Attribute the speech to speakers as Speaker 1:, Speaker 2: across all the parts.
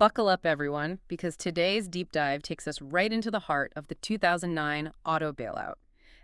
Speaker 1: Buckle up, everyone, because today's deep dive takes us right into the heart of the 2009 auto bailout.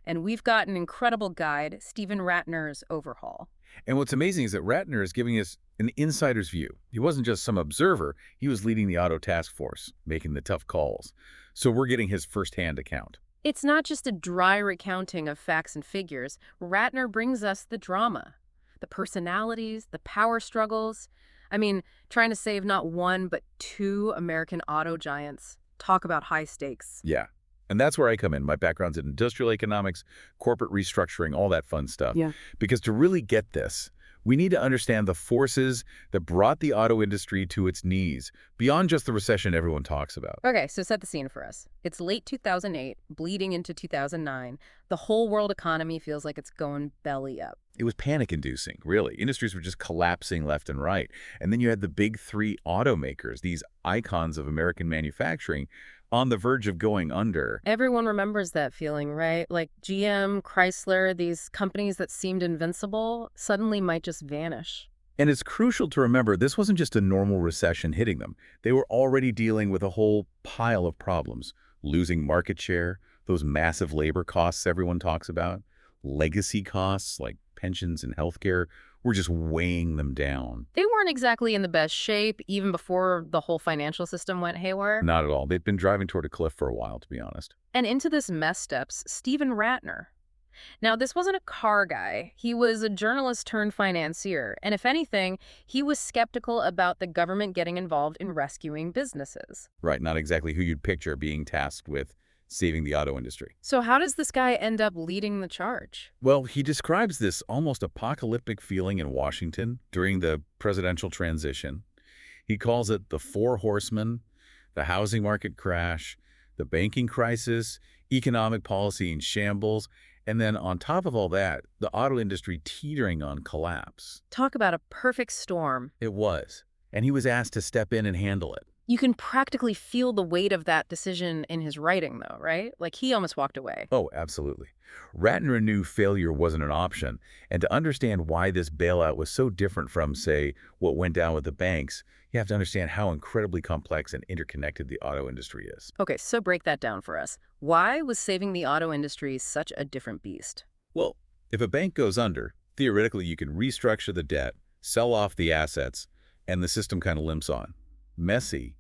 Speaker 1: And we've got an incredible guide, Steven Rattner's Overhaul.
Speaker 2: And what's amazing is that Rattner is giving us an insider's view. He wasn't just some observer. He was leading the auto task force, making the tough calls. So we're getting his firsthand account.
Speaker 1: It's not just a dry recounting of facts and figures. Rattner brings us the drama, the personalities, the power struggles. I mean, trying to save not one, but two American auto giants. Talk about high stakes.
Speaker 2: Yeah. And that's where I come in. My background's in industrial economics, corporate restructuring, all that fun stuff.
Speaker 1: Yeah.
Speaker 2: Because to really get this, we need to understand the forces that brought the auto industry to its knees, beyond just the recession everyone talks about.
Speaker 1: Okay, so set the scene for us. It's late 2008, bleeding into 2009. The whole world economy feels like it's going belly up.
Speaker 2: It was panic-inducing, really. Industries were just collapsing left and right. And then you had the big three automakers, these icons of American manufacturing, on the verge of going under.
Speaker 1: Everyone remembers that feeling, right? Like GM, Chrysler, these companies that seemed invincible suddenly might just vanish.
Speaker 2: And it's crucial to remember this wasn't just a normal recession hitting them. They were already dealing with a whole pile of problems. Losing market share, those massive labor costs everyone talks about, legacy costs like pensions and healthcare were just weighing them down.
Speaker 1: They weren't exactly in the best shape even before the whole financial system went haywire.
Speaker 2: Not at all. They'd been driving toward a cliff for a while, to be honest.
Speaker 1: And into this mess steps Steven Rattner. Now, this wasn't a car guy. He was a journalist turned financier. And if anything, he was skeptical about the government getting involved in rescuing businesses.
Speaker 2: Right, not exactly who you'd picture being tasked with saving the auto industry.
Speaker 1: So how does this guy end up leading the charge?
Speaker 2: Well, he describes this almost apocalyptic feeling in Washington during the presidential transition. He calls it the Four Horsemen, the housing market crash, the banking crisis, economic policy in shambles, and then on top of all that, the auto industry teetering on collapse.
Speaker 1: Talk about a perfect storm.
Speaker 2: It was. And he was asked to step in and handle it.
Speaker 1: You can practically feel the weight of that decision in his writing, though, right? Like, he almost walked away.
Speaker 2: Oh, absolutely. Rattner knew failure wasn't an option, and to understand why this bailout was so different from, say, what went down with the banks, you have to understand how incredibly complex and interconnected the auto industry is.
Speaker 1: Okay, so break that down for us. Why was saving the auto industry such a different beast?
Speaker 2: Well, if a bank goes under, theoretically you can restructure the debt, sell off the assets, and the system kind of limps on. Messy,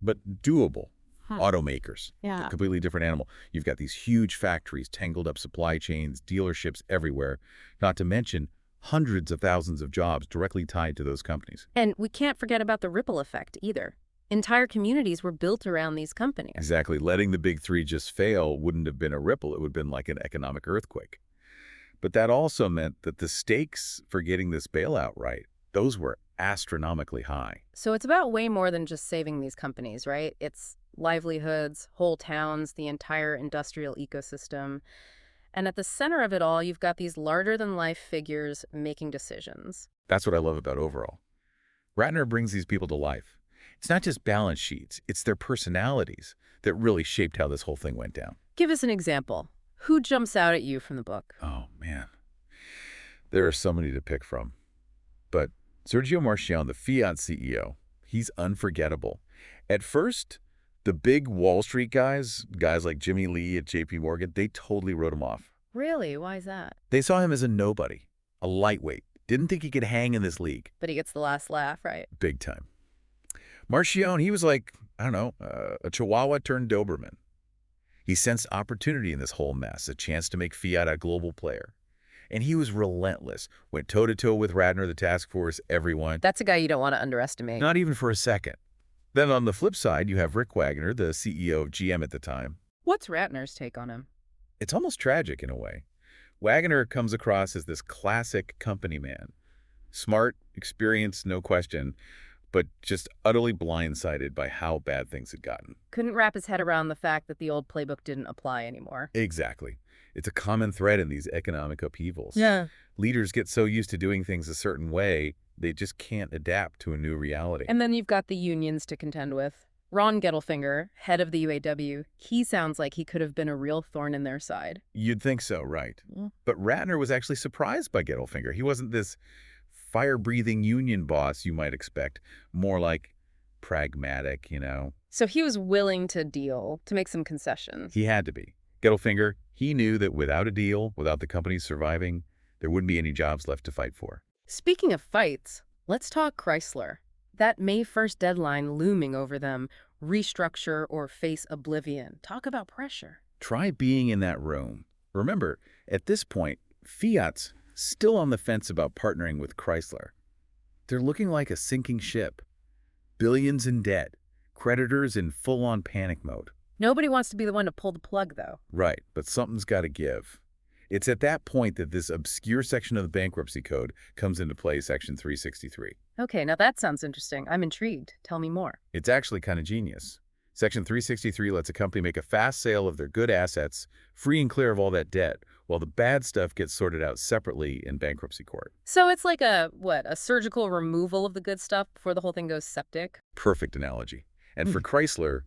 Speaker 2: but doable. Automakers.
Speaker 1: Yeah.
Speaker 2: A completely different animal. You've got these huge factories, tangled up supply chains, dealerships everywhere, not to mention hundreds of thousands of jobs directly tied to those companies.
Speaker 1: And we can't forget about the ripple effect either. Entire communities were built around these companies.
Speaker 2: Exactly. Letting the big three just fail wouldn't have been a ripple. It would have been like an economic earthquake. But that also meant that the stakes for getting this bailout right, those were astronomically high.
Speaker 1: So it's about way more than just saving these companies, right? It's livelihoods, whole towns, the entire industrial ecosystem. And at the center of it all, you've got these larger-than-life figures making decisions.
Speaker 2: That's what I love about Overhaul. Rattner brings these people to life. It's not just balance sheets, it's their personalities that really shaped how this whole thing went down.
Speaker 1: Give us an example. Who jumps out at you from the book?
Speaker 2: Oh, man. There are so many to pick from. But Sergio Marchionne, the Fiat CEO, he's unforgettable. At first, the big Wall Street guys like Jimmy Lee at JP Morgan, they totally wrote him off.
Speaker 1: Really? Why is that?
Speaker 2: They saw him as a nobody, a lightweight. Didn't think he could hang in this league.
Speaker 1: But he gets the last laugh, right?
Speaker 2: Big time. Marchionne, he was like, I don't know, a Chihuahua turned Doberman. He sensed opportunity in this whole mess, a chance to make Fiat a global player. And he was relentless, went toe-to-toe with Rattner, the task force, everyone.
Speaker 1: That's a guy you don't want to underestimate.
Speaker 2: Not even for a second. Then on the flip side, you have Rick Wagoner, the CEO of GM at the time.
Speaker 1: What's Rattner's take on him?
Speaker 2: It's almost tragic in a way. Wagoner comes across as this classic company man. Smart, experienced, no question, but just utterly blindsided by how bad things had gotten.
Speaker 1: Couldn't wrap his head around the fact that the old playbook didn't apply anymore.
Speaker 2: Exactly. It's a common thread in these economic upheavals.
Speaker 1: Yeah.
Speaker 2: Leaders get so used to doing things a certain way, they just can't adapt to a new reality.
Speaker 1: And then you've got the unions to contend with. Ron Gettelfinger, head of the UAW, he sounds like he could have been a real thorn in their side.
Speaker 2: You'd think so, right? But Rattner was actually surprised by Gettelfinger. He wasn't this fire-breathing union boss you might expect, more like pragmatic, you know.
Speaker 1: So he was willing to deal, to make some concessions.
Speaker 2: He had to be. Gettelfinger, he knew that without a deal, without the company surviving, there wouldn't be any jobs left to fight for.
Speaker 1: Speaking of fights, let's talk Chrysler. That May 1st deadline looming over them, restructure or face oblivion. Talk about pressure.
Speaker 2: Try being in that room. Remember, at this point, Fiat's still on the fence about partnering with Chrysler. They're looking like a sinking ship. Billions in debt. Creditors in full-on panic mode.
Speaker 1: Nobody wants to be the one to pull the plug, though.
Speaker 2: Right, but something's got to give. It's at that point that this obscure section of the bankruptcy code comes into play, Section 363.
Speaker 1: Okay, now that sounds interesting. I'm intrigued. Tell me more.
Speaker 2: It's actually kind of genius. Section 363 lets a company make a fast sale of their good assets, free and clear of all that debt, while the bad stuff gets sorted out separately in bankruptcy court.
Speaker 1: So it's like a surgical removal of the good stuff before the whole thing goes septic?
Speaker 2: Perfect analogy. And for Chrysler,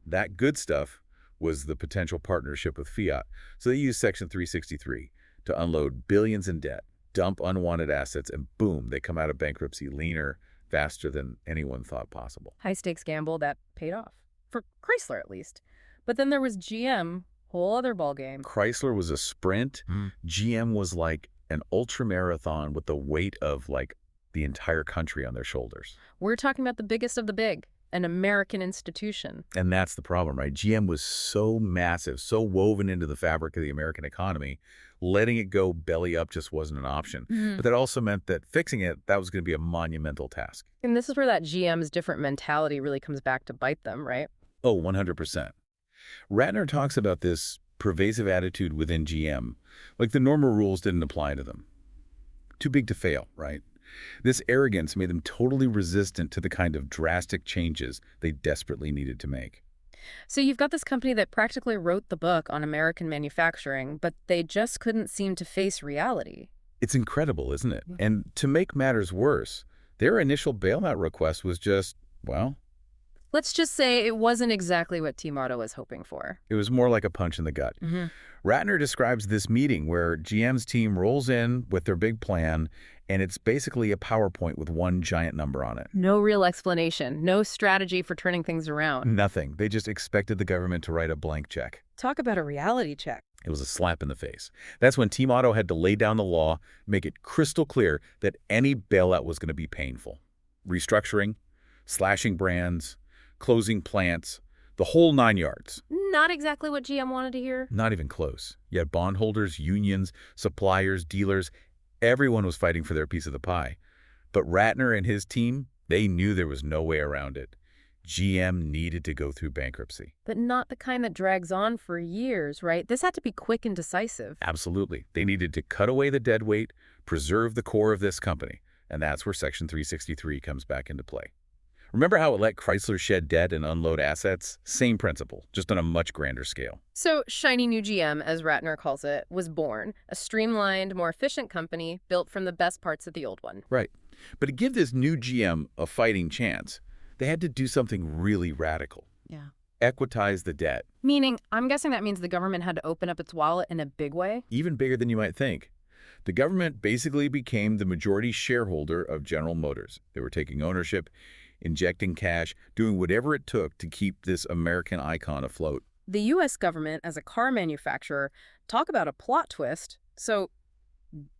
Speaker 2: that good stuff was the potential partnership with Fiat. So they used Section 363 to unload billions in debt, dump unwanted assets, and boom, they come out of bankruptcy leaner, faster than anyone thought possible.
Speaker 1: High-stakes gamble that paid off. For Chrysler, at least. But then there was GM, whole other ballgame.
Speaker 2: Chrysler was a sprint. GM was like an ultra-marathon with the weight of, like, the entire country on their shoulders.
Speaker 1: We're talking about the biggest of the big. An American institution.
Speaker 2: And that's the problem, right? GM was so massive, so woven into the fabric of the American economy, letting it go belly up just wasn't an option. But that also meant that fixing it, that was going to be a monumental task.
Speaker 1: And this is where that GM's different mentality really comes back to bite them, right?
Speaker 2: Oh, 100%. Rattner talks about this pervasive attitude within GM, like the normal rules didn't apply to them. Too big to fail, right? This arrogance made them totally resistant to the kind of drastic changes they desperately needed to make.
Speaker 1: So you've got this company that practically wrote the book on American manufacturing, but they just couldn't seem to face reality.
Speaker 2: It's incredible, isn't it? And to make matters worse, their initial bailout request was just, well...
Speaker 1: Let's just say it wasn't exactly what T-Motto was hoping for.
Speaker 2: It was more like a punch in the gut. Rattner describes this meeting where GM's team rolls in with their big plan, and it's basically a PowerPoint with one giant number on it.
Speaker 1: No real explanation, no strategy for turning things around.
Speaker 2: Nothing. They just expected the government to write a blank check.
Speaker 1: Talk about a reality check.
Speaker 2: It was a slap in the face. That's when T-Motto had to lay down the law, make it crystal clear that any bailout was going to be painful. Restructuring, slashing brands, closing plants, the whole 9 yards.
Speaker 1: Not exactly what GM wanted to hear.
Speaker 2: Not even close. Yet bondholders, unions, suppliers, dealers, everyone was fighting for their piece of the pie. But Rattner and his team, they knew there was no way around it. GM needed to go through bankruptcy.
Speaker 1: But not the kind that drags on for years, right? This had to be quick and decisive.
Speaker 2: Absolutely. They needed to cut away the dead weight, preserve the core of this company. And that's where Section 363 comes back into play. Remember how it let Chrysler shed debt and unload assets? Same principle, just on a much grander scale.
Speaker 1: So shiny new GM, as Rattner calls it, was born. A streamlined, more efficient company built from the best parts of the old one.
Speaker 2: Right. But to give this new GM a fighting chance, they had to do something really radical.
Speaker 1: Yeah.
Speaker 2: Equitize the debt.
Speaker 1: Meaning, I'm guessing that means the government had to open up its wallet in a big way?
Speaker 2: Even bigger than you might think. The government basically became the majority shareholder of General Motors. They were taking ownership, injecting cash, doing whatever it took to keep this American icon afloat.
Speaker 1: The U.S. government, as a car manufacturer, talk about a plot twist. So,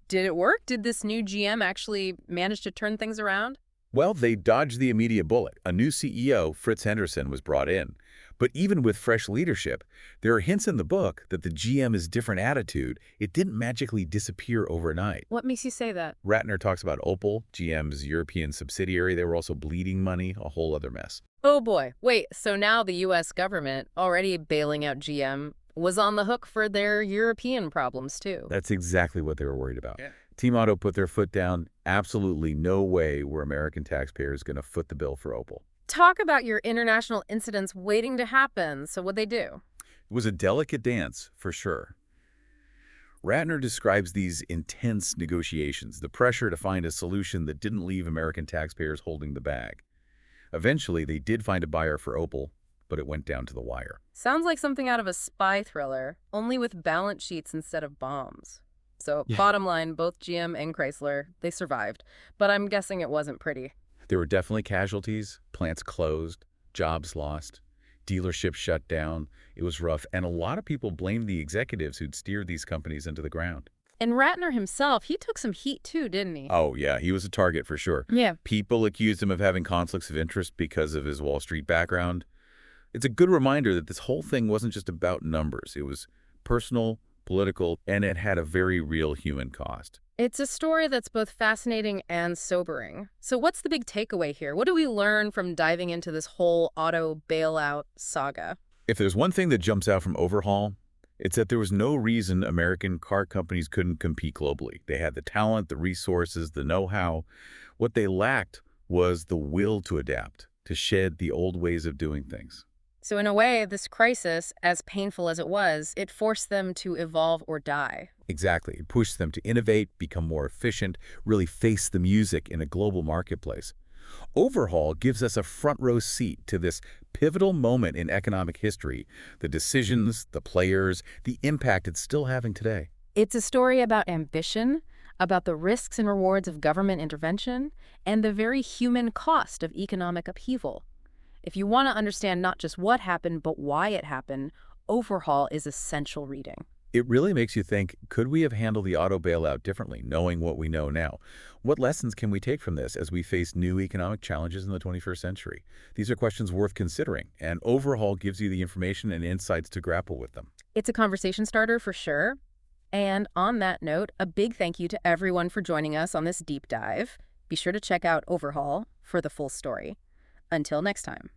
Speaker 1: did it work? Did this new GM actually manage to turn things around?
Speaker 2: Well, they dodged the immediate bullet. A new CEO, Fritz Henderson, was brought in. But even with fresh leadership, there are hints in the book that the GM's different attitude, it didn't magically disappear overnight.
Speaker 1: What makes you say that?
Speaker 2: Rattner talks about Opel, GM's European subsidiary. They were also bleeding money, a whole other mess.
Speaker 1: Oh boy. Wait, so now the U.S. government, already bailing out GM, was on the hook for their European problems too.
Speaker 2: That's exactly what they were worried about. Yeah. T-Motto put their foot down. Absolutely no way were American taxpayers going to foot the bill for Opel.
Speaker 1: Talk about your international incidents waiting to happen. So what'd they do?
Speaker 2: It was a delicate dance, for sure. Rattner describes these intense negotiations, the pressure to find a solution that didn't leave American taxpayers holding the bag. Eventually, they did find a buyer for Opel, but it went down to the wire.
Speaker 1: Sounds like something out of a spy thriller, only with balance sheets instead of bombs. So, Bottom line, both GM and Chrysler, they survived. But I'm guessing it wasn't pretty.
Speaker 2: There were definitely casualties, plants closed, jobs lost, dealerships shut down. It was rough, and a lot of people blamed the executives who'd steered these companies into the ground.
Speaker 1: And Rattner himself, he took some heat too, didn't he?
Speaker 2: Oh, yeah, he was a target for sure.
Speaker 1: Yeah.
Speaker 2: People accused him of having conflicts of interest because of his Wall Street background. It's a good reminder that this whole thing wasn't just about numbers. It was personal, political, and it had a very real human cost.
Speaker 1: It's a story that's both fascinating and sobering. So what's the big takeaway here? What do we learn from diving into this whole auto bailout saga?
Speaker 2: If there's one thing that jumps out from Overhaul, it's that there was no reason American car companies couldn't compete globally. They had the talent, the resources, the know-how. What they lacked was the will to adapt, to shed the old ways of doing things.
Speaker 1: So in a way, this crisis, as painful as it was, it forced them to evolve or die.
Speaker 2: Exactly. It pushed them to innovate, become more efficient, really face the music in a global marketplace. Overhaul gives us a front-row seat to this pivotal moment in economic history, the decisions, the players, the impact it's still having today.
Speaker 1: It's a story about ambition, about the risks and rewards of government intervention, and the very human cost of economic upheaval. If you want to understand not just what happened, but why it happened, Overhaul is essential reading.
Speaker 2: It really makes you think, could we have handled the auto bailout differently, knowing what we know now? What lessons can we take from this as we face new economic challenges in the 21st century? These are questions worth considering, and Overhaul gives you the information and insights to grapple with them.
Speaker 1: It's a conversation starter for sure. And on that note, a big thank you to everyone for joining us on this deep dive. Be sure to check out Overhaul for the full story. Until next time.